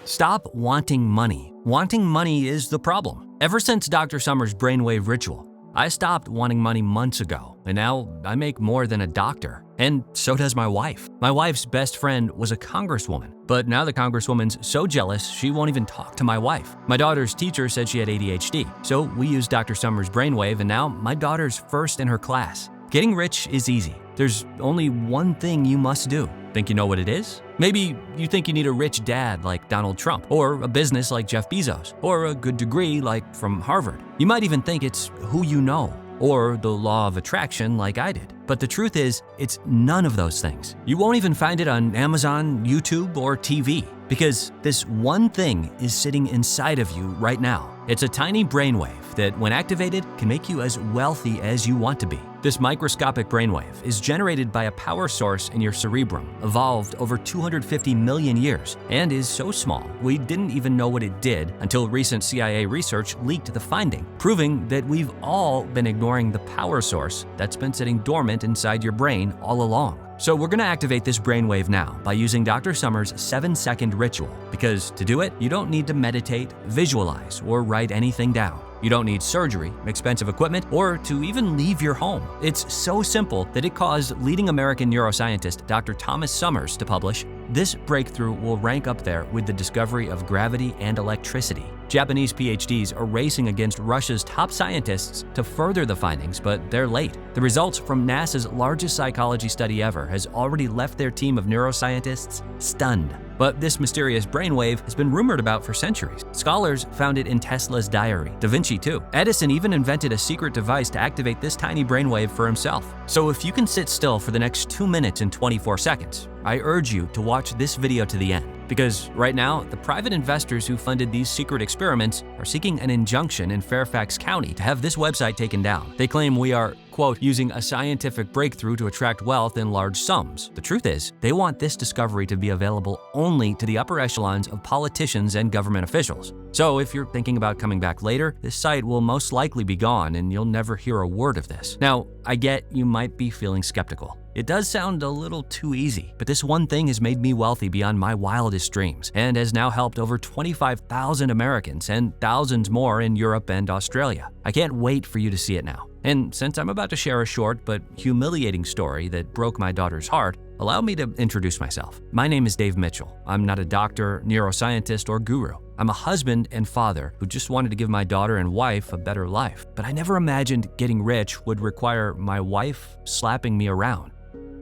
Stop wanting money. Wanting money is the problem. Ever since Dr. Summers' brainwave ritual, I stopped wanting money months ago, and now I make more than a doctor. And so does my wife. My wife's best friend was a congresswoman, but now the congresswoman's so jealous she won't even talk to my wife. My daughter's teacher said she had ADHD, so we used Dr. Summers' brainwave, and now my daughter's first in her class. Getting rich is easy. There's only one thing you must do. Think you know what it is? Maybe you think you need a rich dad like Donald Trump, or a business like Jeff Bezos, or a good degree like from Harvard. You might even think it's who you know, or the law of attraction like I did. But the truth is, it's none of those things. You won't even find it on Amazon, YouTube, or TV, because this one thing is sitting inside of you right now. It's a tiny brainwave that, when activated, can make you as wealthy as you want to be. This microscopic brainwave is generated by a power source in your cerebrum, evolved over 250 million years, and is so small we didn't even know what it did until recent CIA research leaked the finding, proving that we've all been ignoring the power source that's been sitting dormant inside your brain all along. So we're gonna activate this brainwave now by using Dr. Summers' 7-second ritual, because to do it, you don't need to meditate, visualize, or write anything down. You don't need surgery, expensive equipment, or to even leave your home. It's so simple that it caused leading American neuroscientist Dr. Thomas Summers to publish, "This breakthrough will rank up there with the discovery of gravity and electricity." Japanese PhDs are racing against Russia's top scientists to further the findings, but they're late. The results from NASA's largest psychology study ever has already left their team of neuroscientists stunned. But this mysterious brainwave has been rumored about for centuries. Scholars found it in Tesla's diary, Da Vinci too. Edison even invented a secret device to activate this tiny brainwave for himself. So if you can sit still for the next 2 minutes and 24 seconds, I urge you to watch this video to the end. Because right now, the private investors who funded these secret experiments are seeking an injunction in Fairfax County to have this website taken down. They claim we are, quote, using a scientific breakthrough to attract wealth in large sums. The truth is, they want this discovery to be available only to the upper echelons of politicians and government officials. So if you're thinking about coming back later, this site will most likely be gone and you'll never hear a word of this. Now, I get you might be feeling skeptical. It does sound a little too easy, but this one thing has made me wealthy beyond my wildest dreams and has now helped over 25,000 Americans and thousands more in Europe and Australia. I can't wait for you to see it now. And since I'm about to share a short but humiliating story that broke my daughter's heart, allow me to introduce myself. My name is Dave Mitchell. I'm not a doctor, neuroscientist, or guru. I'm a husband and father who just wanted to give my daughter and wife a better life. But I never imagined getting rich would require my wife slapping me around.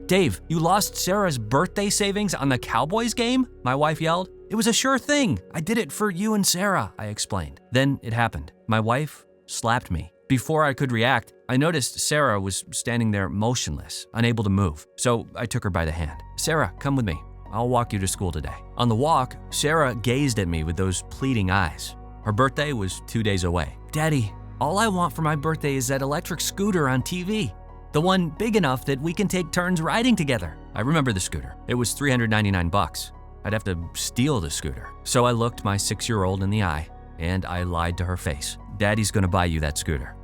"Dave, you lost Sarah's birthday savings on the Cowboys game?" my wife yelled. "It was a sure thing. I did it for you and Sarah," I explained. Then it happened. My wife slapped me. Before I could react, I noticed Sarah was standing there motionless, unable to move. So I took her by the hand. "Sarah, come with me. I'll walk you to school today." On the walk, Sarah gazed at me with those pleading eyes. Her birthday was 2 days away. "Daddy, all I want for my birthday is that electric scooter on TV. The one big enough that we can take turns riding together." I remember the scooter. It was $399. I'd have to steal the scooter. So I looked my 6-year-old in the eye, and I lied to her face. "Daddy's gonna buy you that scooter."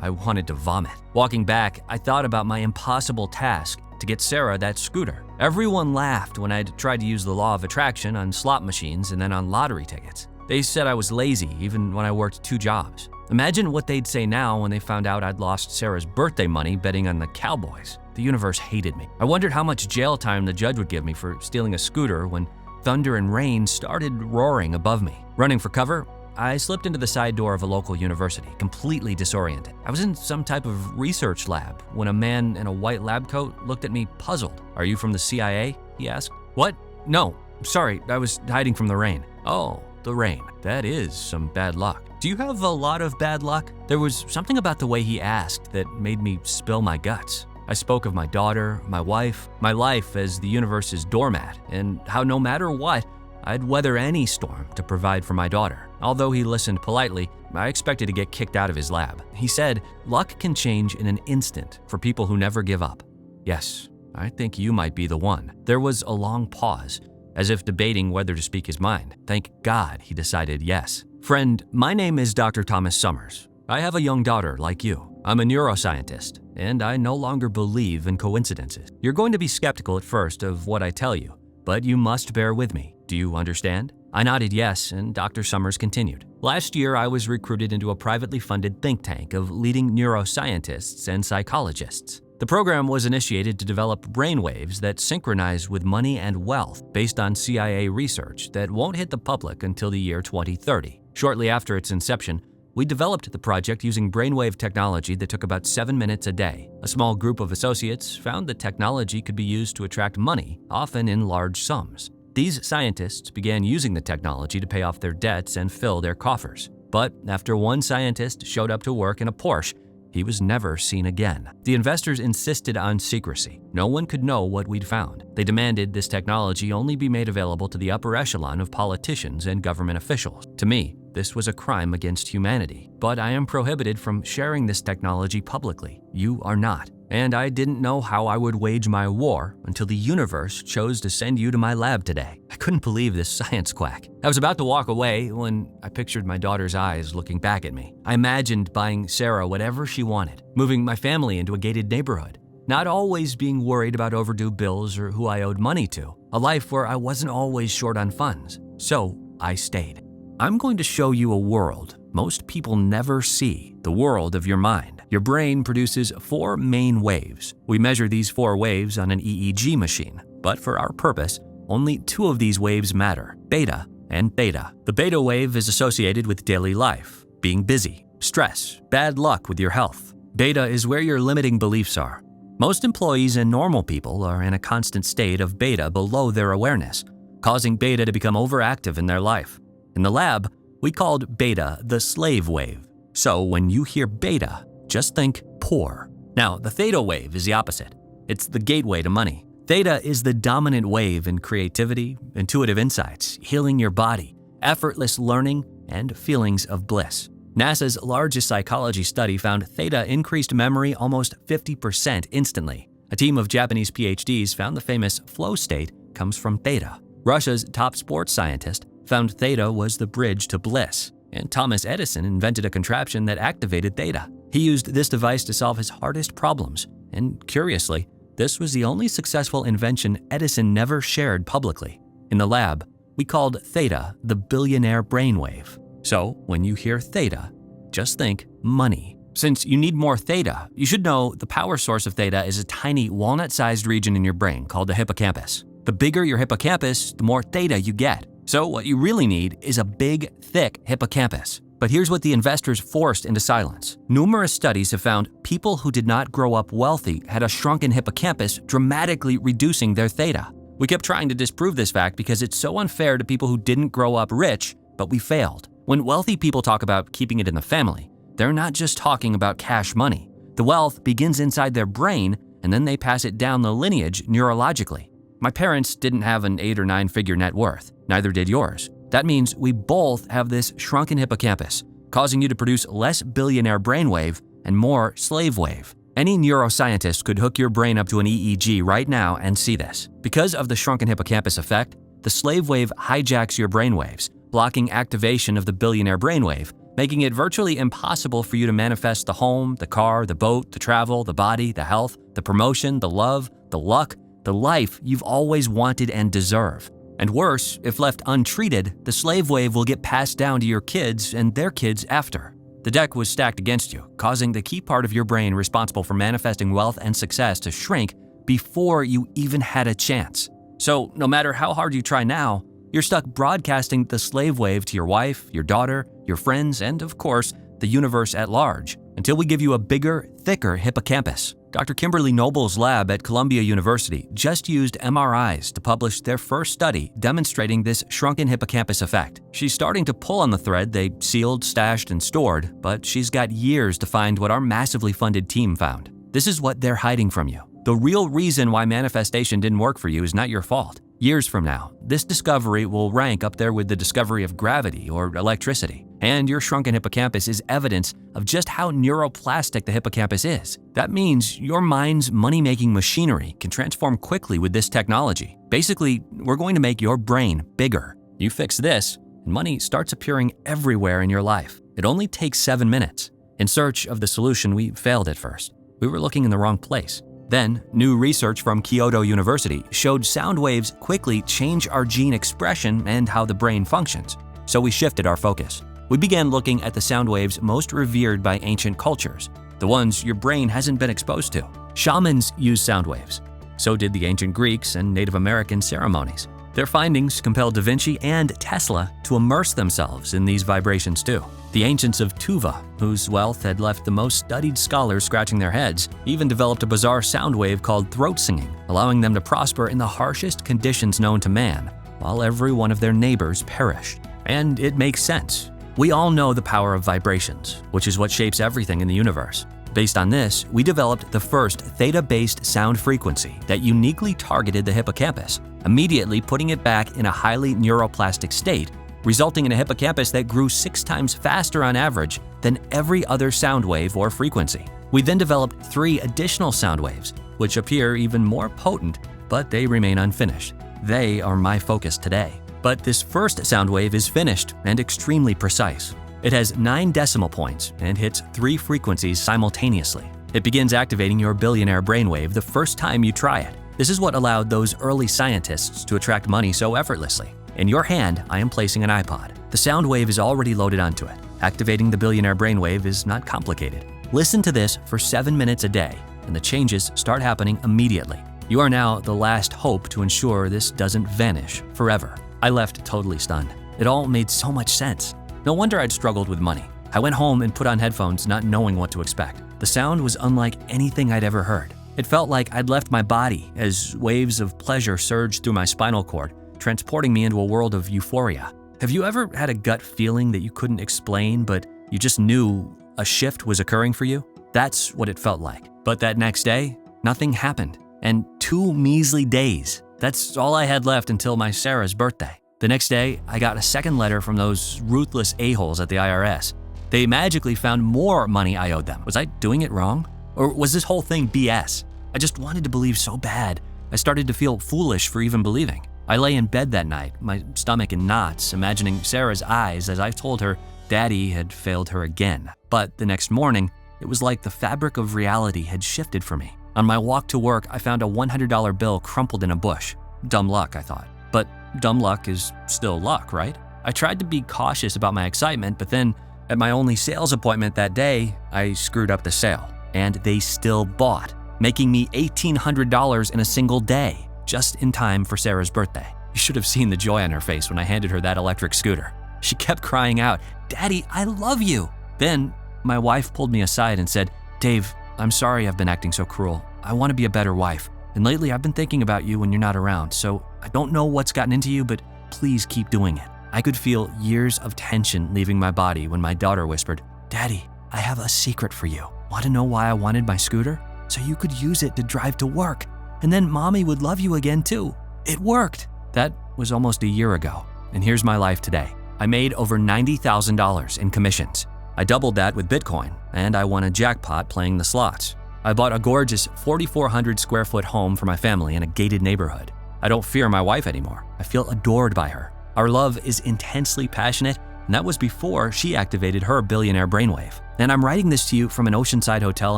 I wanted to vomit. Walking back, I thought about my impossible task to get Sarah that scooter. Everyone laughed when I'd tried to use the law of attraction on slot machines and then on lottery tickets. They said I was lazy even when I worked 2 jobs. Imagine what they'd say now when they found out I'd lost Sarah's birthday money betting on the Cowboys. The universe hated me. I wondered how much jail time the judge would give me for stealing a scooter when thunder and rain started roaring above me. Running for cover, I slipped into the side door of a local university, completely disoriented. I was in some type of research lab when a man in a white lab coat looked at me puzzled. "Are you from the CIA?" he asked. "What? No, sorry, I was hiding from the rain." "Oh, the rain. That is some bad luck. Do you have a lot of bad luck?" There was something about the way he asked that made me spill my guts. I spoke of my daughter, my wife, my life as the universe's doormat, and how no matter what, I'd weather any storm to provide for my daughter. Although he listened politely, I expected to get kicked out of his lab. He said, "Luck can change in an instant for people who never give up." Yes, I think you might be the one. There was a long pause, as if debating whether to speak his mind. Thank God he decided yes. "Friend, my name is Dr. Thomas Summers. I have a young daughter like you. I'm a neuroscientist, and I no longer believe in coincidences. You're going to be skeptical at first of what I tell you, but you must bear with me. Do you understand? I nodded yes, and Dr. Summers continued. Last year, I was recruited into a privately funded think tank of leading neuroscientists and psychologists. The program was initiated to develop brainwaves that synchronize with money and wealth based on CIA research that won't hit the public until the year 2030. Shortly after its inception, we developed the project using brainwave technology that took about 7 minutes a day. A small group of associates found the technology could be used to attract money, often in large sums. These scientists began using the technology to pay off their debts and fill their coffers. But after one scientist showed up to work in a Porsche, he was never seen again. The investors insisted on secrecy. No one could know what we'd found. They demanded this technology only be made available to the upper echelon of politicians and government officials. To me, this was a crime against humanity. But I am prohibited from sharing this technology publicly. You are not. And I didn't know how I would wage my war until the universe chose to send you to my lab today. I couldn't believe this science quack. I was about to walk away when I pictured my daughter's eyes looking back at me. I imagined buying Sarah whatever she wanted, moving my family into a gated neighborhood, not always being worried about overdue bills or who I owed money to, a life where I wasn't always short on funds. So I stayed. I'm going to show you a world most people never see, the world of your mind. Your brain produces 4 main waves. We measure these 4 waves on an EEG machine, but for our purpose, only 2 of these waves matter, beta and theta. The beta wave is associated with daily life, being busy, stress, bad luck with your health. Beta is where your limiting beliefs are. Most employees and normal people are in a constant state of beta below their awareness, causing beta to become overactive in their life. In the lab, we called beta the slave wave. So when you hear beta, just think poor. Now, the theta wave is the opposite. It's the gateway to money. Theta is the dominant wave in creativity, intuitive insights, healing your body, effortless learning, and feelings of bliss. NASA's largest psychology study found theta increased memory almost 50% instantly. A team of Japanese PhDs found the famous flow state comes from theta. Russia's top sports scientist found theta was the bridge to bliss, and Thomas Edison invented a contraption that activated theta. He used this device to solve his hardest problems, and curiously, this was the only successful invention Edison never shared publicly. In the lab, we called theta the billionaire brainwave. So when you hear theta, just think money. Since you need more theta, you should know the power source of theta is a tiny walnut-sized region in your brain called the hippocampus. The bigger your hippocampus, the more theta you get. So what you really need is a big, thick hippocampus. But here's what the investors forced into silence. Numerous studies have found people who did not grow up wealthy had a shrunken hippocampus, dramatically reducing their theta. We kept trying to disprove this fact because it's so unfair to people who didn't grow up rich, but we failed. When wealthy people talk about keeping it in the family, they're not just talking about cash money. The wealth begins inside their brain, and then they pass it down the lineage neurologically. My parents didn't have an 8 or 9 figure net worth. Neither did yours. That means we both have this shrunken hippocampus, causing you to produce less billionaire brainwave and more slave wave. Any neuroscientist could hook your brain up to an EEG right now and see this. Because of the shrunken hippocampus effect, the slave wave hijacks your brainwaves, blocking activation of the billionaire brainwave, making it virtually impossible for you to manifest the home, the car, the boat, the travel, the body, the health, the promotion, the love, the luck, the life you've always wanted and deserve. And worse, if left untreated, the slave wave will get passed down to your kids and their kids after. The deck was stacked against you, causing the key part of your brain responsible for manifesting wealth and success to shrink before you even had a chance. So no matter how hard you try now, you're stuck broadcasting the slave wave to your wife, your daughter, your friends, and of course, the universe at large, until we give you a bigger, thicker hippocampus. Dr. Kimberly Noble's lab at Columbia University just used MRIs to publish their first study demonstrating this shrunken hippocampus effect. She's starting to pull on the thread they sealed, stashed, and stored, but she's got years to find what our massively funded team found. This is what they're hiding from you. The real reason why manifestation didn't work for you is not your fault. Years from now, this discovery will rank up there with the discovery of gravity or electricity. And your shrunken hippocampus is evidence of just how neuroplastic the hippocampus is. That means your mind's money-making machinery can transform quickly with this technology. Basically, we're going to make your brain bigger. You fix this, and money starts appearing everywhere in your life. It only takes 7 minutes. In search of the solution, we failed at first. We were looking in the wrong place. Then, new research from Kyoto University showed sound waves quickly change our gene expression and how the brain functions. So we shifted our focus. We began looking at the sound waves most revered by ancient cultures, the ones your brain hasn't been exposed to. Shamans use sound waves. So did the ancient Greeks and Native American ceremonies. Their findings compelled Da Vinci and Tesla to immerse themselves in these vibrations too. The ancients of Tuva, whose wealth had left the most studied scholars scratching their heads, even developed a bizarre sound wave called throat singing, allowing them to prosper in the harshest conditions known to man, while every one of their neighbors perished. And it makes sense. We all know the power of vibrations, which is what shapes everything in the universe. Based on this, we developed the first theta-based sound frequency that uniquely targeted the hippocampus, immediately putting it back in a highly neuroplastic state, resulting in a hippocampus that grew 6 times faster on average than every other sound wave or frequency. We then developed 3 additional sound waves, which appear even more potent, but they remain unfinished. They are my focus today. But this first sound wave is finished and extremely precise. It has 9 decimal points and hits 3 frequencies simultaneously. It begins activating your billionaire brainwave the first time you try it. This is what allowed those early scientists to attract money so effortlessly. In your hand, I am placing an iPod. The sound wave is already loaded onto it. Activating the billionaire brainwave is not complicated. Listen to this for 7 minutes a day, and the changes start happening immediately. You are now the last hope to ensure this doesn't vanish forever. I left totally stunned. It all made so much sense. No wonder I'd struggled with money. I went home and put on headphones, not knowing what to expect. The sound was unlike anything I'd ever heard. It felt like I'd left my body as waves of pleasure surged through my spinal cord, transporting me into a world of euphoria. Have you ever had a gut feeling that you couldn't explain, but you just knew a shift was occurring for you? That's what it felt like. But that next day, nothing happened. And 2 measly days. That's all I had left until my Sarah's birthday. The next day, I got a second letter from those ruthless a-holes at the IRS. They magically found more money I owed them. Was I doing it wrong? Or was this whole thing BS? I just wanted to believe so bad. I started to feel foolish for even believing. I lay in bed that night, my stomach in knots, imagining Sarah's eyes as I told her Daddy had failed her again. But the next morning, it was like the fabric of reality had shifted for me. On my walk to work, I found a $100 bill crumpled in a bush. Dumb luck, I thought. But dumb luck is still luck, right? I tried to be cautious about my excitement, but then at my only sales appointment that day, I screwed up the sale. And they still bought, making me $1,800 in a single day, just in time for Sarah's birthday. You should have seen the joy on her face when I handed her that electric scooter. She kept crying out, "Daddy, I love you." Then my wife pulled me aside and said, "Dave, I'm sorry I've been acting so cruel. I want to be a better wife. And lately I've been thinking about you when you're not around, so I don't know what's gotten into you, but please keep doing it." I could feel years of tension leaving my body when my daughter whispered, "Daddy, I have a secret for you. Want to know why I wanted my scooter? So you could use it to drive to work. And then Mommy would love you again too. It worked." That was almost a year ago, and here's my life today. I made over $90,000 in commissions. I doubled that with Bitcoin, and I won a jackpot playing the slots. I bought a gorgeous 4,400 square foot home for my family in a gated neighborhood. I don't fear my wife anymore. I feel adored by her. Our love is intensely passionate, and that was before she activated her billionaire brainwave. And I'm writing this to you from an oceanside hotel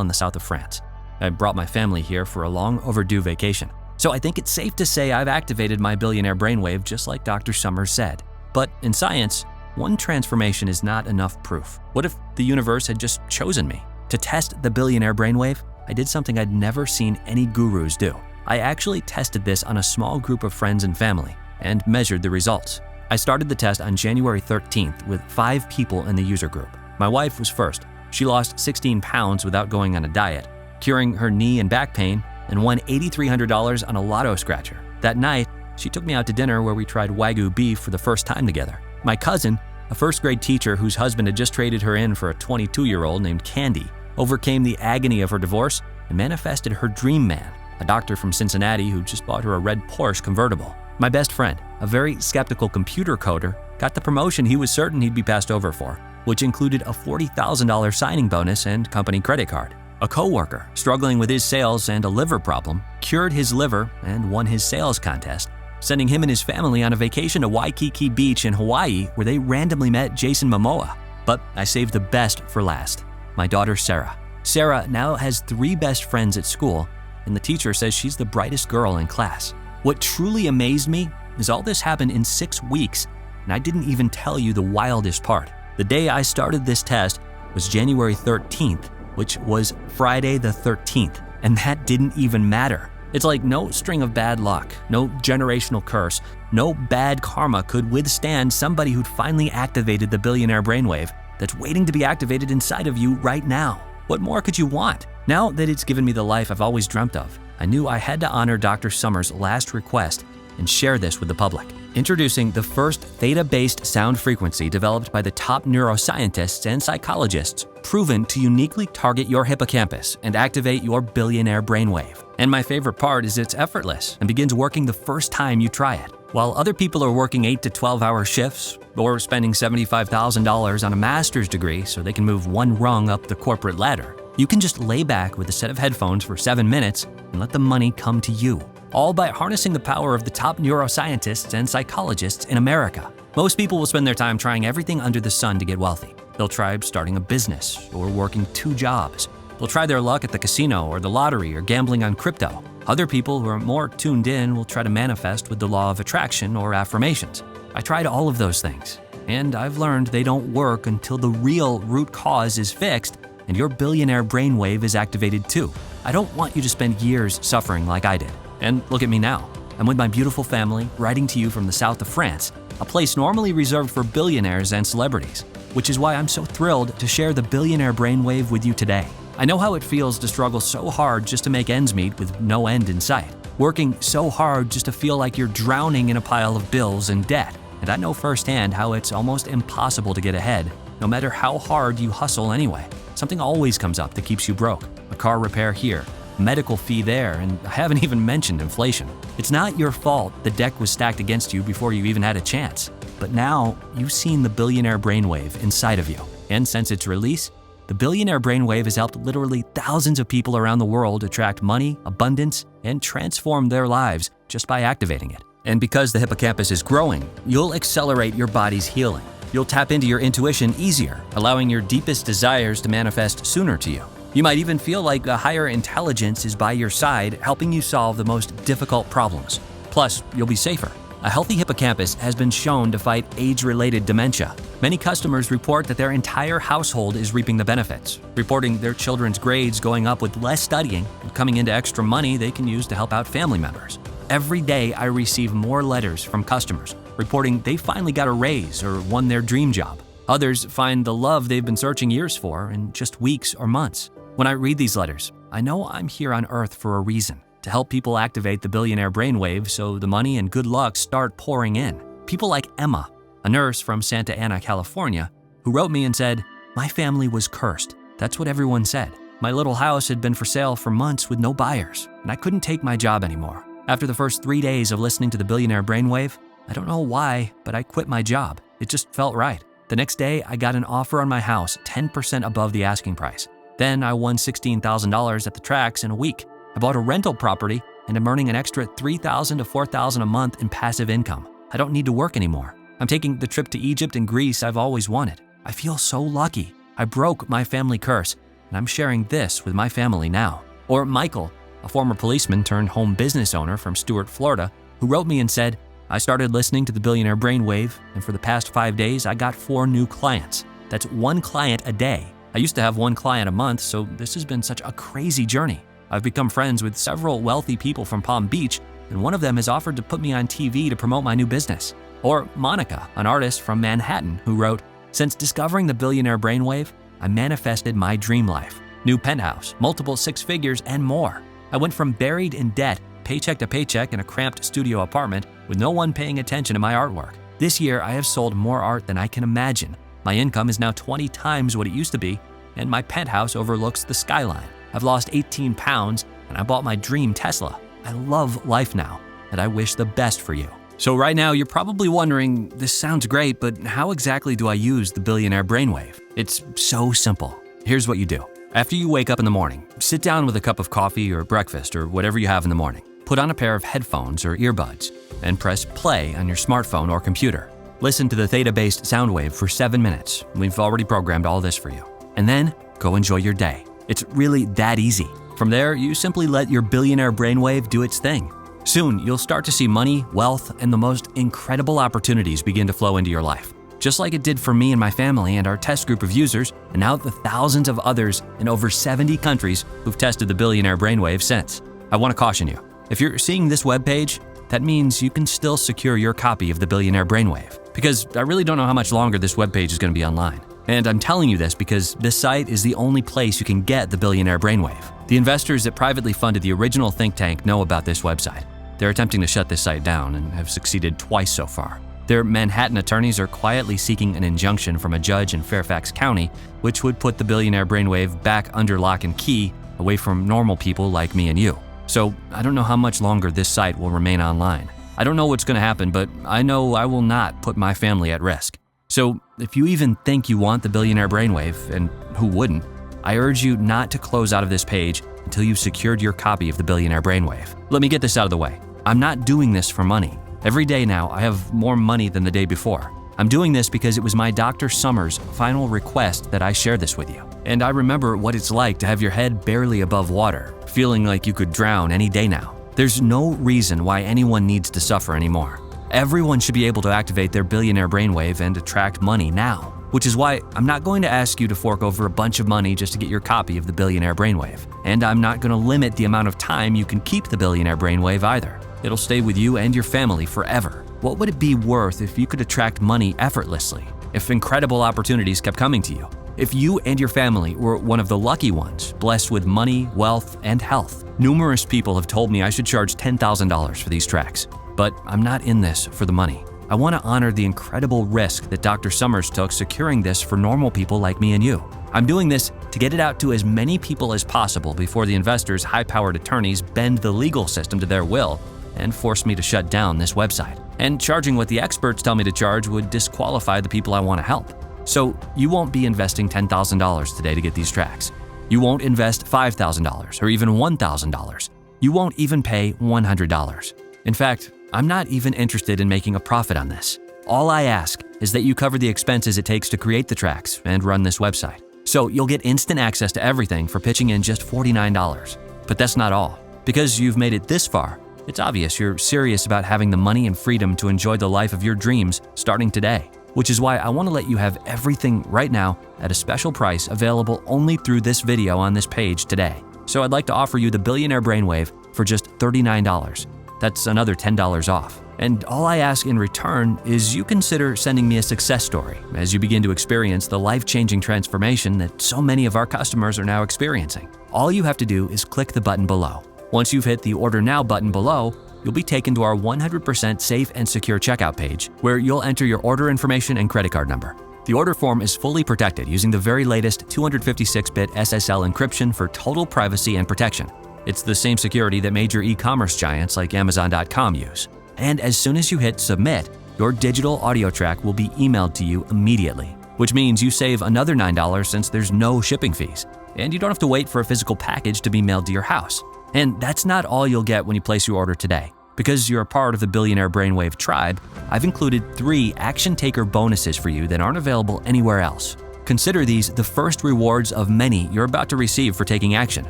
in the south of France. I brought my family here for a long overdue vacation. So I think it's safe to say I've activated my billionaire brainwave just like Dr. Summers said. But in science, one transformation is not enough proof. What if the universe had just chosen me? To test the billionaire brainwave, I did something I'd never seen any gurus do. I actually tested this on a small group of friends and family and measured the results. I started the test on January 13th with 5 people in the user group. My wife was first. She lost 16 pounds without going on a diet, curing her knee and back pain, and won $8,300 on a lotto scratcher. That night, she took me out to dinner where we tried Wagyu beef for the first time together. My cousin, a first-grade teacher whose husband had just traded her in for a 22-year-old named Candy, overcame the agony of her divorce and manifested her dream man, a doctor from Cincinnati who just bought her a red Porsche convertible. My best friend, a very skeptical computer coder, got the promotion he was certain he'd be passed over for, which included a $40,000 signing bonus and company credit card. A coworker, struggling with his sales and a liver problem, cured his liver and won his sales contest, sending him and his family on a vacation to Waikiki Beach in Hawaii where they randomly met Jason Momoa. But I saved the best for last, my daughter Sarah. Sarah now has 3 best friends at school, and the teacher says she's the brightest girl in class. What truly amazed me is all this happened in 6 weeks, and I didn't even tell you the wildest part. The day I started this test was January 13th, which was Friday the 13th, and that didn't even matter. It's like no string of bad luck, no generational curse, no bad karma could withstand somebody who'd finally activated the billionaire brainwave that's waiting to be activated inside of you right now. What more could you want? Now that it's given me the life I've always dreamt of, I knew I had to honor Dr. Summers' last request and share this with the public. Introducing the first theta-based sound frequency developed by the top neuroscientists and psychologists, proven to uniquely target your hippocampus and activate your billionaire brainwave. And my favorite part is it's effortless and begins working the first time you try it. While other people are working 8 to 12-hour shifts or spending $75,000 on a master's degree so they can move one rung up the corporate ladder, you can just lay back with a set of headphones for 7 minutes and let the money come to you, all by harnessing the power of the top neuroscientists and psychologists in America. Most people will spend their time trying everything under the sun to get wealthy. They'll try starting a business or working 2 jobs. They'll try their luck at the casino or the lottery or gambling on crypto. Other people who are more tuned in will try to manifest with the law of attraction or affirmations. I tried all of those things, and I've learned they don't work until the real root cause is fixed and your billionaire brainwave is activated too. I don't want you to spend years suffering like I did. And look at me now. I'm with my beautiful family, writing to you from the south of France, a place normally reserved for billionaires and celebrities, which is why I'm so thrilled to share the billionaire brainwave with you today. I know how it feels to struggle so hard just to make ends meet with no end in sight, working so hard just to feel like you're drowning in a pile of bills and debt. And I know firsthand how it's almost impossible to get ahead, no matter how hard you hustle anyway. Something always comes up that keeps you broke. A car repair here, a medical fee there, and I haven't even mentioned inflation. It's not your fault the deck was stacked against you before you even had a chance. But now you've seen the billionaire brainwave inside of you. And since its release, the billionaire brainwave has helped literally thousands of people around the world attract money, abundance, and transform their lives just by activating it. And because the hippocampus is growing, you'll accelerate your body's healing. You'll tap into your intuition easier, allowing your deepest desires to manifest sooner to you. You might even feel like a higher intelligence is by your side, helping you solve the most difficult problems. Plus, you'll be safer. A healthy hippocampus has been shown to fight age-related dementia. Many customers report that their entire household is reaping the benefits, reporting their children's grades going up with less studying and coming into extra money they can use to help out family members. Every day, I receive more letters from customers reporting they finally got a raise or won their dream job. Others find the love they've been searching years for in just weeks or months. When I read these letters, I know I'm here on Earth for a reason, to help people activate the billionaire brainwave so the money and good luck start pouring in. People like Emma, a nurse from Santa Ana, California, who wrote me and said, "My family was cursed. That's what everyone said. My little house had been for sale for months with no buyers, and I couldn't take my job anymore. After the first 3 days of listening to the billionaire brainwave, I don't know why, but I quit my job. It just felt right. The next day, I got an offer on my house 10% above the asking price. Then I won $16,000 at the tracks in a week. I bought a rental property and I'm earning an extra $3,000 to $4,000 a month in passive income. I don't need to work anymore. I'm taking the trip to Egypt and Greece I've always wanted. I feel so lucky. I broke my family curse, and I'm sharing this with my family now." Or Michael, a former policeman turned home business owner from Stuart, Florida, who wrote me and said, "I started listening to the billionaire brainwave, and for the past 5 days, I got 4 new clients. That's 1 client a day. I used to have 1 client a month, so this has been such a crazy journey. I've become friends with several wealthy people from Palm Beach, and one of them has offered to put me on TV to promote my new business." Or Monica, an artist from Manhattan, who wrote, "Since discovering the billionaire brainwave, I manifested my dream life. New penthouse, multiple 6 figures, and more. I went from buried in debt, paycheck to paycheck in a cramped studio apartment with no one paying attention to my artwork. This year, I have sold more art than I can imagine. My income is now 20 times what it used to be, and my penthouse overlooks the skyline. I've lost 18 pounds, and I bought my dream Tesla. I love life now, and I wish the best for you." So right now, you're probably wondering, this sounds great, but how exactly do I use the billionaire brainwave? It's so simple. Here's what you do. After you wake up in the morning, sit down with a cup of coffee or breakfast or whatever you have in the morning. Put on a pair of headphones or earbuds and press play on your smartphone or computer. Listen to the theta-based sound wave for 7 minutes. We've already programmed all this for you. And then go enjoy your day. It's really that easy. From there, you simply let your billionaire brainwave do its thing. Soon, you'll start to see money, wealth, and the most incredible opportunities begin to flow into your life. Just like it did for me and my family and our test group of users, and now the thousands of others in over 70 countries who've tested the billionaire brainwave since. I want to caution you, if you're seeing this webpage, that means you can still secure your copy of the billionaire brainwave, because I really don't know how much longer this webpage is going to be online. And I'm telling you this because this site is the only place you can get the billionaire brainwave. The investors that privately funded the original think tank know about this website. They're attempting to shut this site down and have succeeded twice so far. Their Manhattan attorneys are quietly seeking an injunction from a judge in Fairfax County, which would put the billionaire brainwave back under lock and key, away from normal people like me and you. So I don't know how much longer this site will remain online. I don't know what's going to happen, but I know I will not put my family at risk. So if you even think you want the billionaire brainwave, and who wouldn't, I urge you not to close out of this page until you've secured your copy of the billionaire brainwave. Let me get this out of the way. I'm not doing this for money. Every day now, I have more money than the day before. I'm doing this because it was my Dr. Summers' final request that I share this with you. And I remember what it's like to have your head barely above water, feeling like you could drown any day now. There's no reason why anyone needs to suffer anymore. Everyone should be able to activate their billionaire brainwave and attract money now, which is why I'm not going to ask you to fork over a bunch of money just to get your copy of the billionaire brainwave. And I'm not going to limit the amount of time you can keep the billionaire brainwave either. It'll stay with you and your family forever. What would it be worth if you could attract money effortlessly? If incredible opportunities kept coming to you? If you and your family were one of the lucky ones, blessed with money, wealth, and health? Numerous people have told me I should charge $10,000 for these tracks. But I'm not in this for the money. I want to honor the incredible risk that Dr. Summers took securing this for normal people like me and you. I'm doing this to get it out to as many people as possible before the investors' high-powered attorneys bend the legal system to their will and force me to shut down this website. And charging what the experts tell me to charge would disqualify the people I want to help. So you won't be investing $10,000 today to get these tracks. You won't invest $5,000 or even $1,000. You won't even pay $100. In fact, I'm not even interested in making a profit on this. All I ask is that you cover the expenses it takes to create the tracks and run this website. So you'll get instant access to everything for pitching in just $49. But that's not all. Because you've made it this far, it's obvious you're serious about having the money and freedom to enjoy the life of your dreams starting today. Which is why I want to let you have everything right now at a special price available only through this video on this page today. So I'd like to offer you the Billionaire Brainwave for just $39. That's another $10 off. And all I ask in return is you consider sending me a success story as you begin to experience the life-changing transformation that so many of our customers are now experiencing. All you have to do is click the button below. Once you've hit the Order Now button below, you'll be taken to our 100% safe and secure checkout page where you'll enter your order information and credit card number. The order form is fully protected using the very latest 256-bit SSL encryption for total privacy and protection. It's the same security that major e-commerce giants like Amazon.com use. And as soon as you hit Submit, your digital audio track will be emailed to you immediately, which means you save another $9 since there's no shipping fees. And you don't have to wait for a physical package to be mailed to your house. And that's not all you'll get when you place your order today. Because you're a part of the Billionaire Brainwave tribe, I've included 3 Action Taker bonuses for you that aren't available anywhere else. Consider these the first rewards of many you're about to receive for taking action.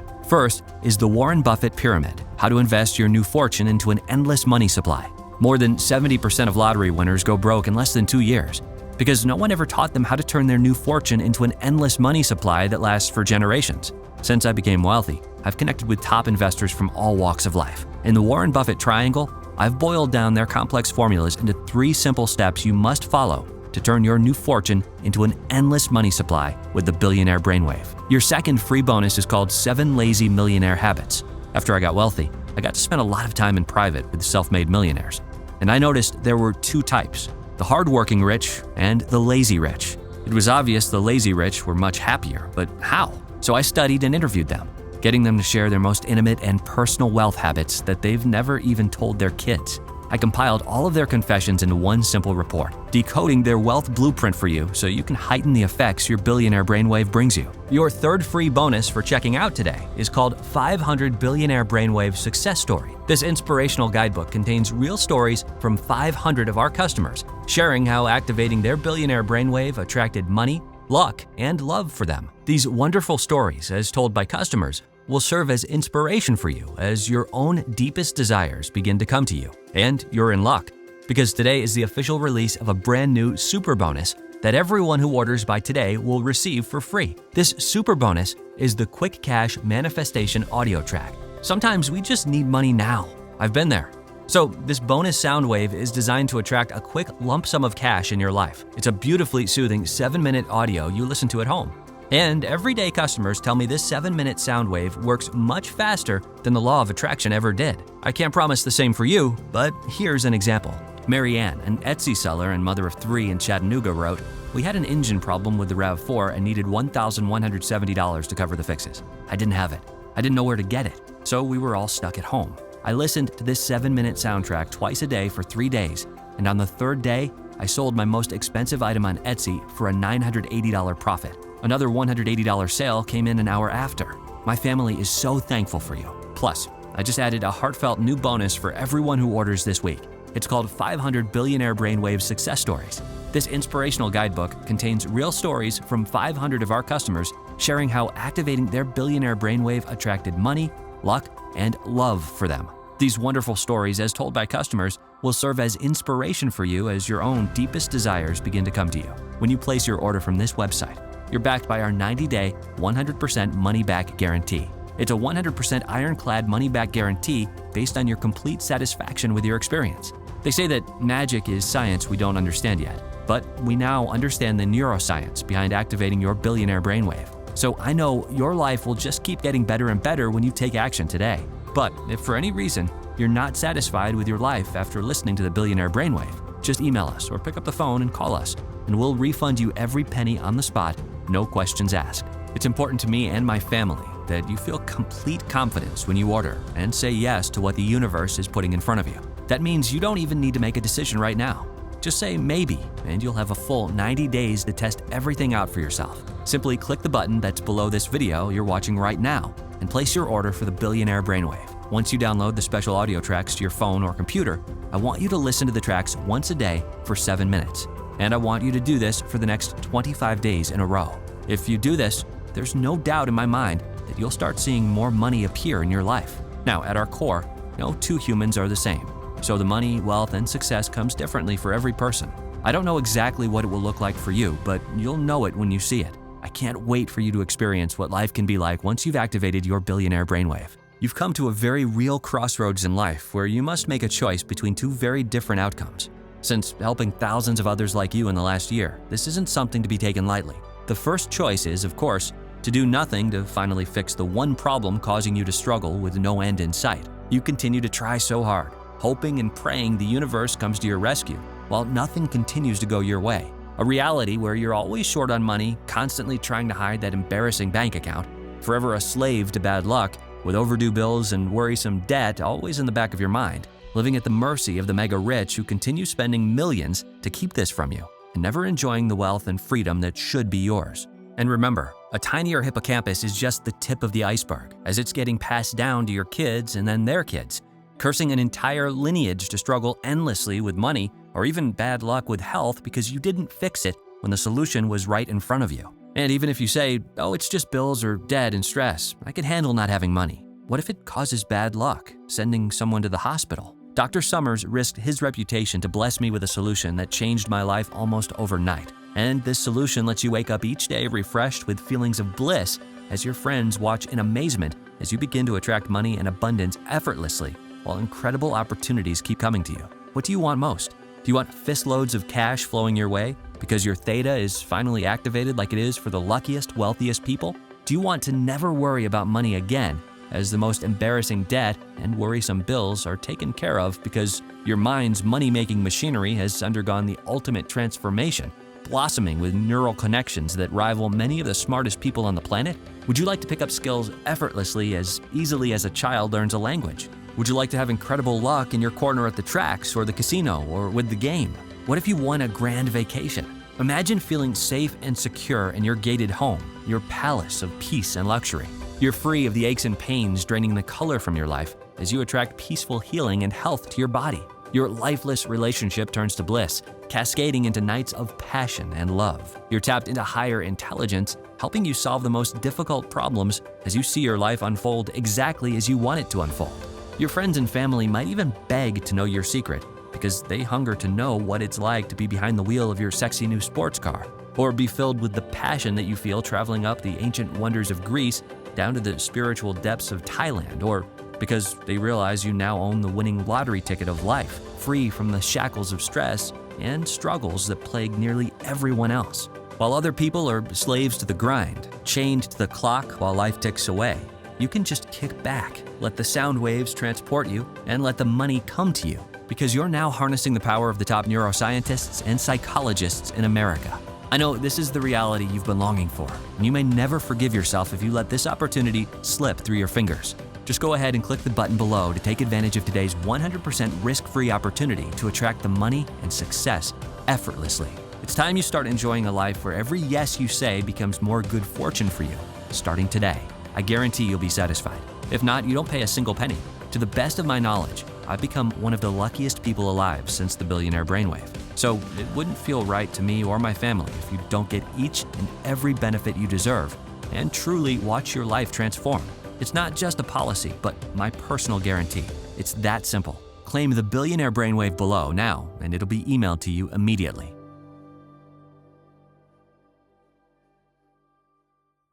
First is the Warren Buffett Pyramid, how to invest your new fortune into an endless money supply. More than 70% of lottery winners go broke in less than 2 years because no one ever taught them how to turn their new fortune into an endless money supply that lasts for generations. Since I became wealthy, I've connected with top investors from all walks of life. In the Warren Buffett Triangle, I've boiled down their complex formulas into 3 simple steps you must follow to turn your new fortune into an endless money supply with the Billionaire Brainwave. Your second free bonus is called 7 Lazy Millionaire Habits. After I got wealthy, I got to spend a lot of time in private with self-made millionaires. And I noticed there were 2 types, the hardworking rich and the lazy rich. It was obvious the lazy rich were much happier, but how? So I studied and interviewed them, getting them to share their most intimate and personal wealth habits that they've never even told their kids. I compiled all of their confessions into one simple report, decoding their wealth blueprint for you so you can heighten the effects your Billionaire Brainwave brings you. Your third free bonus for checking out today is called 500 Billionaire Brainwave Success Story. This inspirational guidebook contains real stories from 500 of our customers, sharing how activating their Billionaire Brainwave attracted money, luck, and love for them. These wonderful stories, as told by customers, will serve as inspiration for you as your own deepest desires begin to come to you. And you're in luck, because today is the official release of a brand new super bonus that everyone who orders by today will receive for free. This super bonus is the Quick Cash Manifestation audio track. Sometimes we just need money now. I've been there. So this bonus sound wave is designed to attract a quick lump sum of cash in your life. It's a beautifully soothing 7-minute audio you listen to at home. And everyday customers tell me this 7-minute sound wave works much faster than the law of attraction ever did. I can't promise the same for you, but here's an example. Mary Ann, an Etsy seller and mother of 3 in Chattanooga, wrote, "We had an engine problem with the RAV4 and needed $1,170 to cover the fixes. I didn't have it. I didn't know where to get it. So we were all stuck at home. I listened to this 7-minute soundtrack twice a day for 3 days, and on the 3rd day, I sold my most expensive item on Etsy for a $980 profit. Another $180 sale came in an hour after. My family is so thankful for you. Plus, I just added a heartfelt new bonus for everyone who orders this week. It's called 500 Billionaire Brainwave Success Stories. This inspirational guidebook contains real stories from 500 of our customers sharing how activating their billionaire brainwave attracted money, luck, and love for them. These wonderful stories, as told by customers, will serve as inspiration for you as your own deepest desires begin to come to you. When you place your order from this website, you're backed by our 90-day, 100% money-back guarantee. It's a 100% ironclad money-back guarantee based on your complete satisfaction with your experience. They say that magic is science we don't understand yet, but we now understand the neuroscience behind activating your billionaire brainwave. So I know your life will just keep getting better and better when you take action today. But if for any reason you're not satisfied with your life after listening to the Billionaire Brainwave, just email us or pick up the phone and call us, and we'll refund you every penny on the spot, no questions asked. It's important to me and my family that you feel complete confidence when you order and say yes to what the universe is putting in front of you. That means you don't even need to make a decision right now. Just say maybe, and you'll have a full 90 days to test everything out for yourself. Simply click the button that's below this video you're watching right now and place your order for the Billionaire Brainwave. Once you download the special audio tracks to your phone or computer, I want you to listen to the tracks once a day for 7 minutes. And I want you to do this for the next 25 days in a row. If you do this, there's no doubt in my mind that you'll start seeing more money appear in your life. Now, at our core, no two humans are the same. So the money, wealth, and success comes differently for every person. I don't know exactly what it will look like for you, but you'll know it when you see it. I can't wait for you to experience what life can be like once you've activated your billionaire brainwave. You've come to a very real crossroads in life where you must make a choice between 2 very different outcomes. Since helping thousands of others like you in the last year, this isn't something to be taken lightly. The first choice is, of course, to do nothing to finally fix the one problem causing you to struggle with no end in sight. You continue to try so hard, hoping and praying the universe comes to your rescue, while nothing continues to go your way. A reality where you're always short on money, constantly trying to hide that embarrassing bank account, forever a slave to bad luck, with overdue bills and worrisome debt always in the back of your mind, living at the mercy of the mega rich who continue spending millions to keep this from you, and never enjoying the wealth and freedom that should be yours. And remember, a tinier hippocampus is just the tip of the iceberg, as it's getting passed down to your kids and then their kids, cursing an entire lineage to struggle endlessly with money or even bad luck with health because you didn't fix it when the solution was right in front of you. And even if you say, oh, it's just bills or debt and stress, I can handle not having money. What if it causes bad luck, sending someone to the hospital? Dr. Summers risked his reputation to bless me with a solution that changed my life almost overnight. And this solution lets you wake up each day refreshed with feelings of bliss as your friends watch in amazement as you begin to attract money and abundance effortlessly while incredible opportunities keep coming to you. What do you want most? Do you want fistloads of cash flowing your way because your theta is finally activated like it is for the luckiest, wealthiest people? Do you want to never worry about money again as the most embarrassing debt and worrisome bills are taken care of because your mind's money-making machinery has undergone the ultimate transformation, blossoming with neural connections that rival many of the smartest people on the planet? Would you like to pick up skills effortlessly as easily as a child learns a language? Would you like to have incredible luck in your corner at the tracks or the casino or with the game? What if you won a grand vacation? Imagine feeling safe and secure in your gated home, your palace of peace and luxury. You're free of the aches and pains draining the color from your life as you attract peaceful healing and health to your body. Your lifeless relationship turns to bliss. cascading into nights of passion and love. You're tapped into higher intelligence, helping you solve the most difficult problems as you see your life unfold exactly as you want it to unfold. Your friends and family might even beg to know your secret because they hunger to know what it's like to be behind the wheel of your sexy new sports car, or be filled with the passion that you feel traveling up the ancient wonders of Greece down to the spiritual depths of Thailand, or because they realize you now own the winning lottery ticket of life, free from the shackles of stress and struggles that plague nearly everyone else. While other people are slaves to the grind, chained to the clock while life ticks away, you can just kick back, let the sound waves transport you, and let the money come to you, because you're now harnessing the power of the top neuroscientists and psychologists in America. I know this is the reality you've been longing for, and you may never forgive yourself if you let this opportunity slip through your fingers. Just go ahead and click the button below to take advantage of today's 100% risk-free opportunity to attract the money and success effortlessly. It's time you start enjoying a life where every yes you say becomes more good fortune for you, starting today. I guarantee you'll be satisfied. If not, you don't pay a single penny. To the best of my knowledge, I've become one of the luckiest people alive since the Billionaire Brainwave. So it wouldn't feel right to me or my family if you don't get each and every benefit you deserve and truly watch your life transform. It's not just a policy, but my personal guarantee. It's that simple. Claim the Billionaire Brainwave below now, and it'll be emailed to you immediately.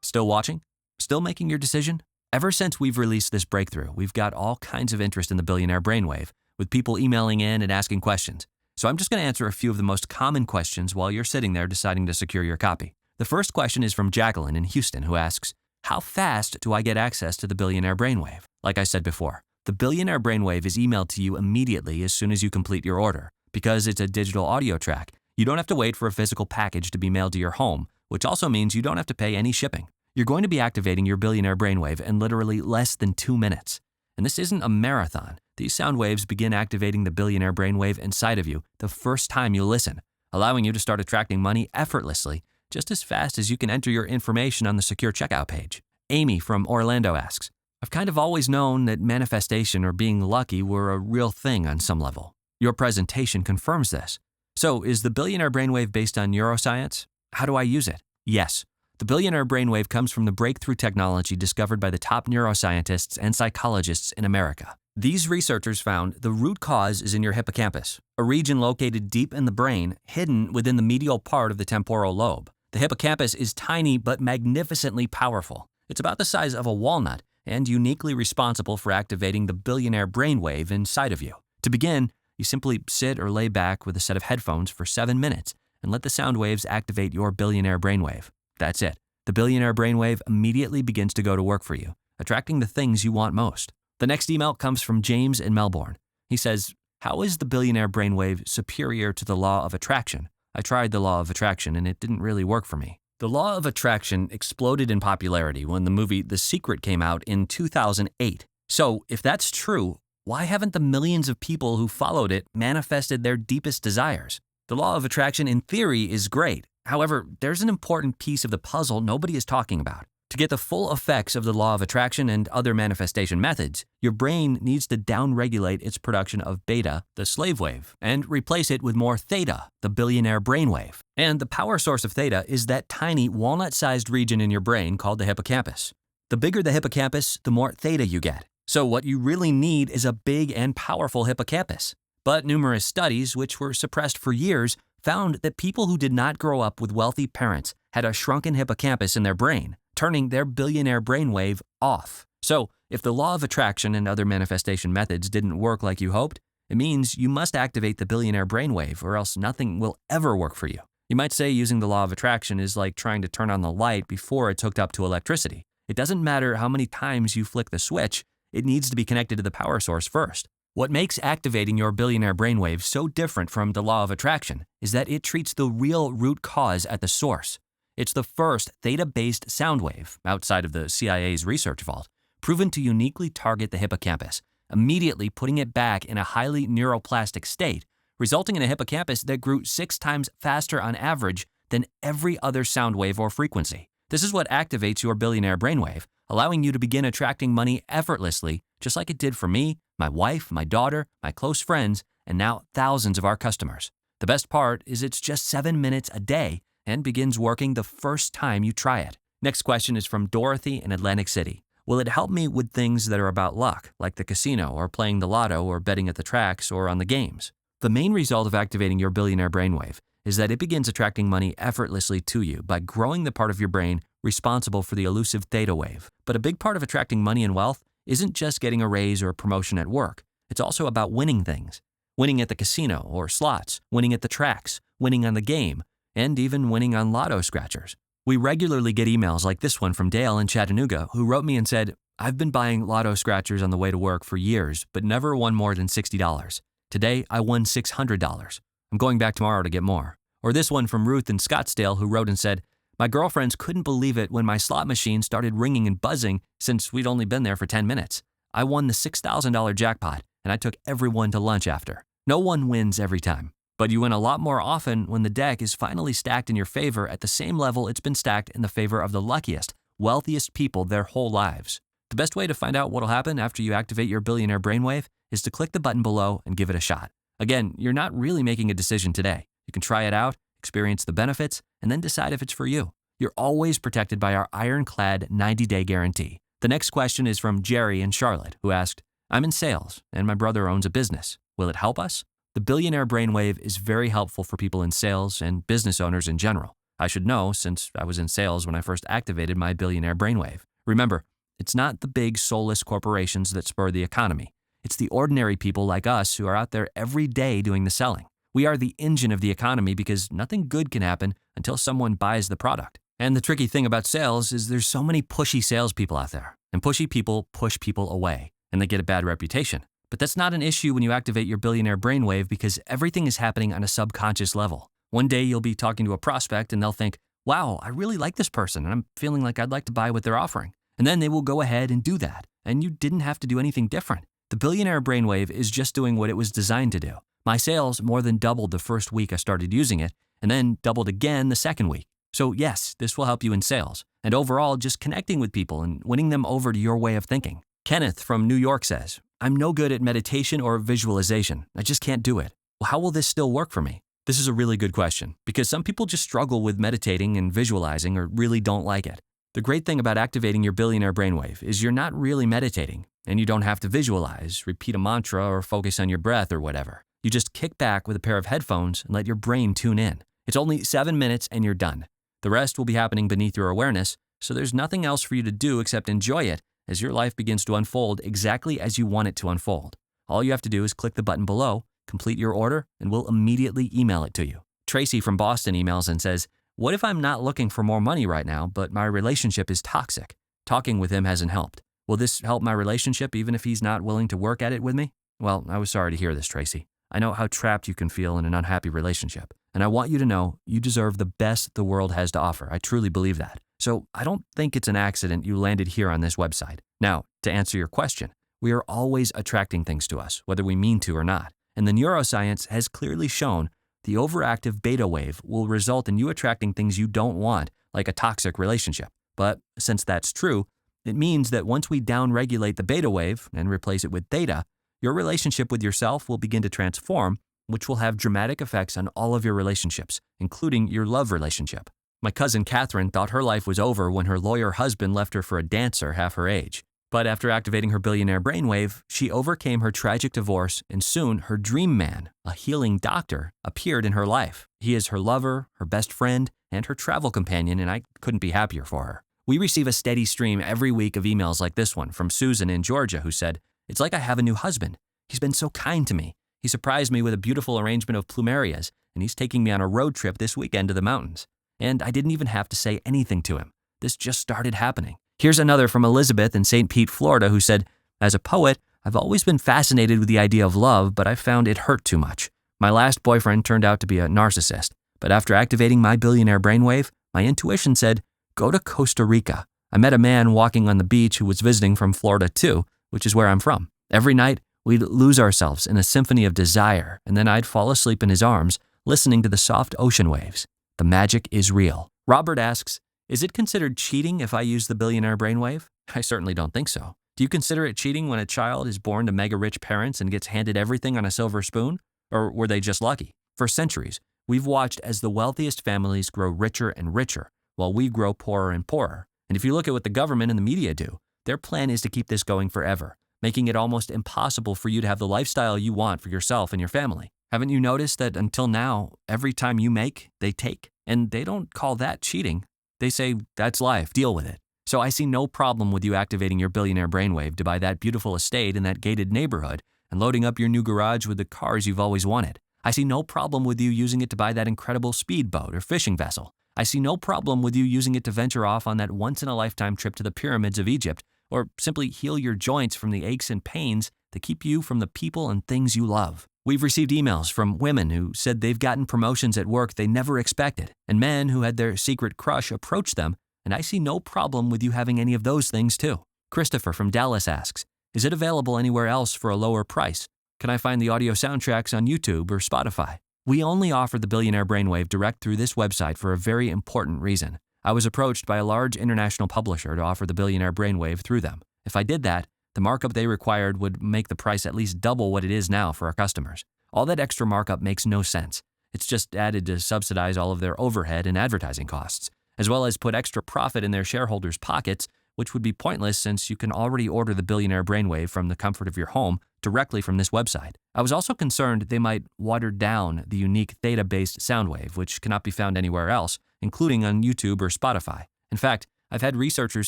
Still watching? Still making your decision? Ever since we've released this breakthrough, we've got all kinds of interest in the Billionaire Brainwave, with people emailing in and asking questions. So I'm just going to answer a few of the most common questions while you're sitting there deciding to secure your copy. The first question is from Jacqueline in Houston, who asks, how fast do I get access to the Billionaire Brainwave? Like I said before, the Billionaire Brainwave is emailed to you immediately as soon as you complete your order. Because it's a digital audio track, you don't have to wait for a physical package to be mailed to your home, which also means you don't have to pay any shipping. You're going to be activating your Billionaire Brainwave in literally less than 2 minutes. And this isn't a marathon. These sound waves begin activating the Billionaire Brainwave inside of you the first time you listen, allowing you to start attracting money effortlessly, just as fast as you can enter your information on the secure checkout page. Amy from Orlando asks, I've kind of always known that manifestation or being lucky were a real thing on some level. Your presentation confirms this. So is the Billionaire Brainwave based on neuroscience? How do I use it? Yes. The Billionaire Brainwave comes from the breakthrough technology discovered by the top neuroscientists and psychologists in America. These researchers found the root cause is in your hippocampus, a region located deep in the brain, hidden within the medial part of the temporal lobe. The hippocampus is tiny but magnificently powerful. It's about the size of a walnut and uniquely responsible for activating the Billionaire Brainwave inside of you. To begin, you simply sit or lay back with a set of headphones for 7 minutes and let the sound waves activate your Billionaire Brainwave. That's it. The Billionaire Brainwave immediately begins to go to work for you, attracting the things you want most. The next email comes from James in Melbourne. He says, how is the Billionaire Brainwave superior to the law of attraction? I tried the law of attraction and it didn't really work for me. The law of attraction exploded in popularity when the movie The Secret came out in 2008. So if that's true, why haven't the millions of people who followed it manifested their deepest desires? The law of attraction in theory is great. However, there's an important piece of the puzzle nobody is talking about. To get the full effects of the law of attraction and other manifestation methods, your brain needs to downregulate its production of beta, the slave wave, and replace it with more theta, the Billionaire Brainwave. And the power source of theta is that tiny walnut-sized region in your brain called the hippocampus. The bigger the hippocampus, the more theta you get. So what you really need is a big and powerful hippocampus. But numerous studies, which were suppressed for years, found that people who did not grow up with wealthy parents had a shrunken hippocampus in their brain, turning their Billionaire Brainwave off. So, if the law of attraction and other manifestation methods didn't work like you hoped, it means you must activate the Billionaire Brainwave or else nothing will ever work for you. You might say using the law of attraction is like trying to turn on the light before it's hooked up to electricity. It doesn't matter how many times you flick the switch, it needs to be connected to the power source first. What makes activating your Billionaire Brainwave so different from the law of attraction is that it treats the real root cause at the source. It's the first theta-based sound wave, outside of the CIA's research vault, proven to uniquely target the hippocampus, immediately putting it back in a highly neuroplastic state, resulting in a hippocampus that grew 6 times faster on average than every other sound wave or frequency. This is what activates your Billionaire Brainwave, allowing you to begin attracting money effortlessly, just like it did for me, my wife, my daughter, my close friends, and now thousands of our customers. The best part is it's just 7 minutes a day and begins working the first time you try it. Next question is from Dorothy in Atlantic City. Will it help me with things that are about luck, like the casino or playing the lotto or betting at the tracks or on the games? The main result of activating your billionaire brainwave is that it begins attracting money effortlessly to you by growing the part of your brain responsible for the elusive theta wave. But a big part of attracting money and wealth isn't just getting a raise or a promotion at work. It's also about winning things. Winning at the casino or slots, winning at the tracks, winning on the game, and even winning on lotto scratchers. We regularly get emails like this one from Dale in Chattanooga, who wrote me and said, "I've been buying lotto scratchers on the way to work for years, but never won more than $60. Today, I won $600. I'm going back tomorrow to get more." Or this one from Ruth in Scottsdale, who wrote and said, "My girlfriends couldn't believe it when my slot machine started ringing and buzzing since we'd only been there for 10 minutes. I won the $6,000 jackpot, and I took everyone to lunch after." No one wins every time, but you win a lot more often when the deck is finally stacked in your favor at the same level it's been stacked in the favor of the luckiest, wealthiest people their whole lives. The best way to find out what'll happen after you activate your billionaire brainwave is to click the button below and give it a shot. Again, you're not really making a decision today. You can try it out, experience the benefits, and then decide if it's for you. You're always protected by our ironclad 90-day guarantee. The next question is from Jerry in Charlotte, who asked, "I'm in sales, and my brother owns a business. Will it help us?" The billionaire brainwave is very helpful for people in sales and business owners in general. I should know since I was in sales when I first activated my billionaire brainwave. Remember, it's not the big soulless corporations that spur the economy. It's the ordinary people like us who are out there every day doing the selling. We are the engine of the economy because nothing good can happen until someone buys the product. And the tricky thing about sales is there's so many pushy salespeople out there, and pushy people push people away, and they get a bad reputation. But that's not an issue when you activate your billionaire brainwave because everything is happening on a subconscious level. One day you'll be talking to a prospect and they'll think, "Wow, I really like this person and I'm feeling like I'd like to buy what they're offering." And then they will go ahead and do that. And you didn't have to do anything different. The billionaire brainwave is just doing what it was designed to do. My sales more than doubled the first week I started using it and then doubled again the second week. So yes, this will help you in sales and overall just connecting with people and winning them over to your way of thinking. Kenneth from New York says, "I'm no good at meditation or visualization. I just can't do it. Well, how will this still work for me?" This is a really good question because some people just struggle with meditating and visualizing or really don't like it. The great thing about activating your billionaire brainwave is you're not really meditating and you don't have to visualize, repeat a mantra, or focus on your breath or whatever. You just kick back with a pair of headphones and let your brain tune in. It's only 7 minutes and you're done. The rest will be happening beneath your awareness, so there's nothing else for you to do except enjoy it as your life begins to unfold exactly as you want it to unfold. All you have to do is click the button below, complete your order, and we'll immediately email it to you. Tracy from Boston emails and says, "What if I'm not looking for more money right now, but my relationship is toxic? Talking with him hasn't helped. Will this help my relationship even if he's not willing to work at it with me?" Well, I was sorry to hear this, Tracy. I know how trapped you can feel in an unhappy relationship, and I want you to know you deserve the best the world has to offer. I truly believe that. So I don't think it's an accident you landed here on this website. Now, to answer your question, we are always attracting things to us, whether we mean to or not. And the neuroscience has clearly shown the overactive beta wave will result in you attracting things you don't want, like a toxic relationship. But since that's true, it means that once we downregulate the beta wave and replace it with theta, your relationship with yourself will begin to transform, which will have dramatic effects on all of your relationships, including your love relationship. My cousin Catherine thought her life was over when her lawyer husband left her for a dancer half her age. But after activating her billionaire brainwave, she overcame her tragic divorce, and soon her dream man, a healing doctor, appeared in her life. He is her lover, her best friend, and her travel companion, and I couldn't be happier for her. We receive a steady stream every week of emails like this one from Susan in Georgia, who said, "It's like I have a new husband. He's been so kind to me. He surprised me with a beautiful arrangement of plumerias, and he's taking me on a road trip this weekend to the mountains. And I didn't even have to say anything to him. This just started happening." Here's another from Elizabeth in St. Pete, Florida, who said, "As a poet, I've always been fascinated with the idea of love, but I found it hurt too much. My last boyfriend turned out to be a narcissist, but after activating my billionaire brainwave, my intuition said, go to Costa Rica. I met a man walking on the beach who was visiting from Florida too, which is where I'm from. Every night, we'd lose ourselves in a symphony of desire, and then I'd fall asleep in his arms, listening to the soft ocean waves. The magic is real." Robert asks, "Is it considered cheating if I use the billionaire brainwave?" I certainly don't think so. Do you consider it cheating when a child is born to mega-rich parents and gets handed everything on a silver spoon? Or were they just lucky? For centuries, we've watched as the wealthiest families grow richer and richer, while we grow poorer and poorer. And if you look at what the government and the media do, their plan is to keep this going forever, making it almost impossible for you to have the lifestyle you want for yourself and your family. Haven't you noticed that until now, every time you make, they take? And they don't call that cheating. They say, that's life, deal with it. So I see no problem with you activating your billionaire brainwave to buy that beautiful estate in that gated neighborhood and loading up your new garage with the cars you've always wanted. I see no problem with you using it to buy that incredible speedboat or fishing vessel. I see no problem with you using it to venture off on that once-in-a-lifetime trip to the pyramids of Egypt, or simply heal your joints from the aches and pains that keep you from the people and things you love. We've received emails from women who said they've gotten promotions at work they never expected, and men who had their secret crush approach them, and I see no problem with you having any of those things too. Christopher from Dallas asks, is it available anywhere else for a lower price? Can I find the audio soundtracks on YouTube or Spotify? We only offer the Billionaire Brainwave direct through this website for a very important reason. I was approached by a large international publisher to offer the Billionaire Brainwave through them. If I did that, the markup they required would make the price at least double what it is now for our customers. All that extra markup makes no sense. It's just added to subsidize all of their overhead and advertising costs, as well as put extra profit in their shareholders' pockets, which would be pointless since you can already order the Billionaire Brainwave from the comfort of your home directly from this website. I was also concerned they might water down the unique theta-based soundwave, which cannot be found anywhere else, including on YouTube or Spotify. In fact, I've had researchers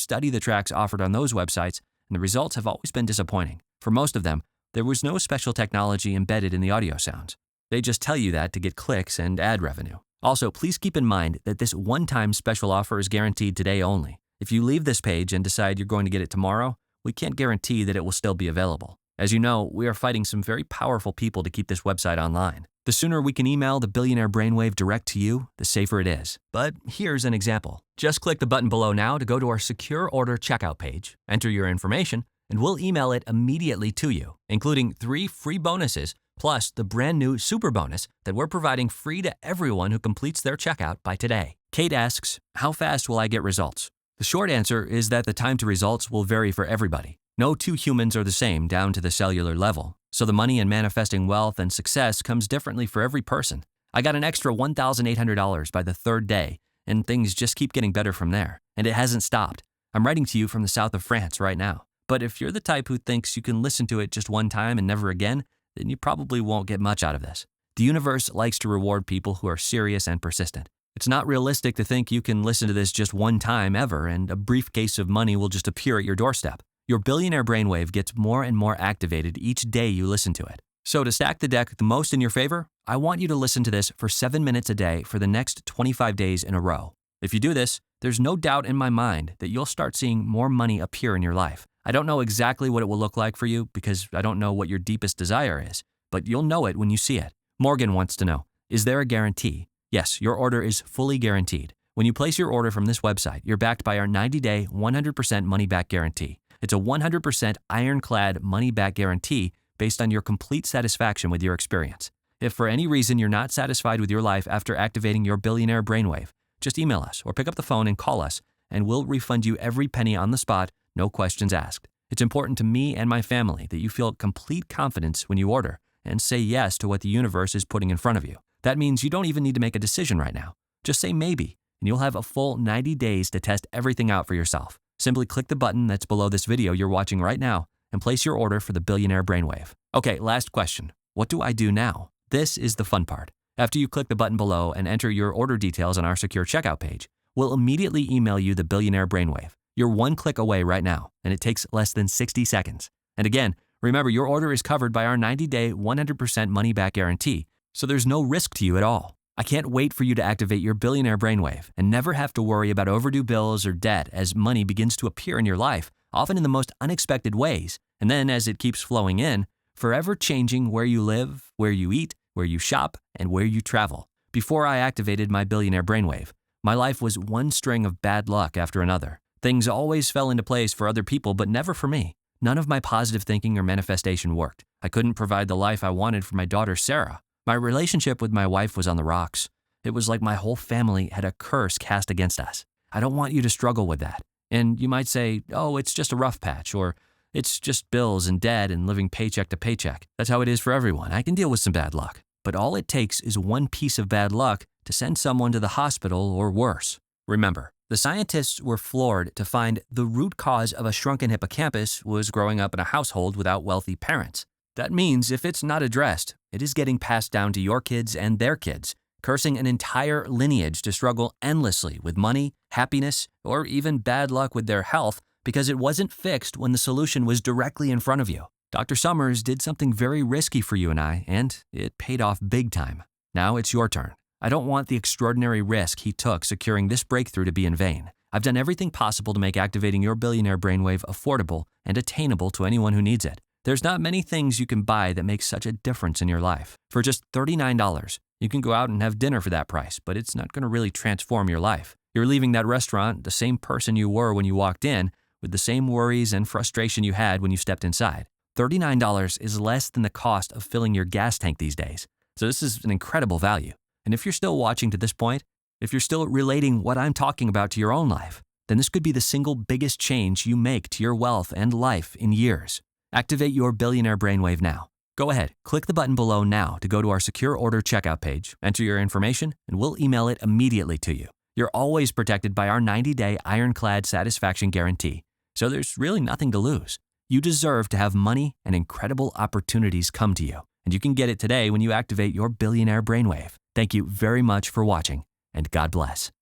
study the tracks offered on those websites, and the results have always been disappointing. For most of them, there was no special technology embedded in the audio sounds. They just tell you that to get clicks and ad revenue. Also, please keep in mind that this one-time special offer is guaranteed today only. If you leave this page and decide you're going to get it tomorrow, we can't guarantee that it will still be available. As you know, we are fighting some very powerful people to keep this website online. The sooner we can email the Billionaire Brainwave direct to you, the safer it is. But here's an example. Just click the button below now to go to our secure order checkout page, enter your information, and we'll email it immediately to you, including 3 free bonuses, plus the brand new super bonus that we're providing free to everyone who completes their checkout by today. Kate asks, how fast will I get results? The short answer is that the time to results will vary for everybody. No two humans are the same down to the cellular level, so the money in manifesting wealth and success comes differently for every person. I got an extra $1,800 by the 3rd day, and things just keep getting better from there, and it hasn't stopped. I'm writing to you from the south of France right now. But if you're the type who thinks you can listen to it just one time and never again, then you probably won't get much out of this. The universe likes to reward people who are serious and persistent. It's not realistic to think you can listen to this just one time ever and a briefcase of money will just appear at your doorstep. Your Billionaire Brainwave gets more and more activated each day you listen to it. So to stack the deck the most in your favor, I want you to listen to this for 7 minutes a day for the next 25 days in a row. If you do this, there's no doubt in my mind that you'll start seeing more money appear in your life. I don't know exactly what it will look like for you because I don't know what your deepest desire is, but you'll know it when you see it. Morgan wants to know, is there a guarantee? Yes, your order is fully guaranteed. When you place your order from this website, you're backed by our 90-day, 100% money-back guarantee. It's a 100% ironclad money-back guarantee based on your complete satisfaction with your experience. If for any reason you're not satisfied with your life after activating your Billionaire Brainwave, just email us or pick up the phone and call us, and we'll refund you every penny on the spot, no questions asked. It's important to me and my family that you feel complete confidence when you order and say yes to what the universe is putting in front of you. That means you don't even need to make a decision right now. Just say maybe, and you'll have a full 90 days to test everything out for yourself. Simply click the button that's below this video you're watching right now and place your order for the Billionaire Brainwave. Okay, last question. What do I do now? This is the fun part. After you click the button below and enter your order details on our secure checkout page, we'll immediately email you the Billionaire Brainwave. You're one click away right now, and it takes less than 60 seconds. And again, remember your order is covered by our 90-day, 100% money-back guarantee, so there's no risk to you at all. I can't wait for you to activate your Billionaire Brainwave and never have to worry about overdue bills or debt as money begins to appear in your life, often in the most unexpected ways, and then as it keeps flowing in, forever changing where you live, where you eat, where you shop, and where you travel. Before I activated my Billionaire Brainwave, my life was one string of bad luck after another. Things always fell into place for other people, but never for me. None of my positive thinking or manifestation worked. I couldn't provide the life I wanted for my daughter, Sarah. My relationship with my wife was on the rocks. It was like my whole family had a curse cast against us. I don't want you to struggle with that. And you might say, oh, it's just a rough patch, or it's just bills and debt and living paycheck to paycheck. That's how it is for everyone. I can deal with some bad luck. but all it takes is one piece of bad luck to send someone to the hospital or worse. Remember, the scientists were floored to find the root cause of a shrunken hippocampus was growing up in a household without wealthy parents. That means if it's not addressed, it is getting passed down to your kids and their kids, cursing an entire lineage to struggle endlessly with money, happiness, or even bad luck with their health because it wasn't fixed when the solution was directly in front of you. Dr. Summers did something very risky for you and I, and it paid off big time. Now it's your turn. I don't want the extraordinary risk he took securing this breakthrough to be in vain. I've done everything possible to make activating your billionaire brainwave affordable and attainable to anyone who needs it. There's not many things you can buy that make such a difference in your life. For just $39, you can go out and have dinner for that price, but it's not going to really transform your life. You're leaving that restaurant the same person you were when you walked in, with the same worries and frustration you had when you stepped inside. $39 is less than the cost of filling your gas tank these days. So this is an incredible value. And if you're still watching to this point, if you're still relating what I'm talking about to your own life, then this could be the single biggest change you make to your wealth and life in years. Activate your billionaire brainwave now. Go ahead, click the button below now to go to our secure order checkout page, enter your information, and we'll email it immediately to you. You're always protected by our 90-day ironclad satisfaction guarantee, so there's really nothing to lose. You deserve to have money and incredible opportunities come to you, and you can get it today when you activate your billionaire brainwave. Thank you very much for watching, and God bless.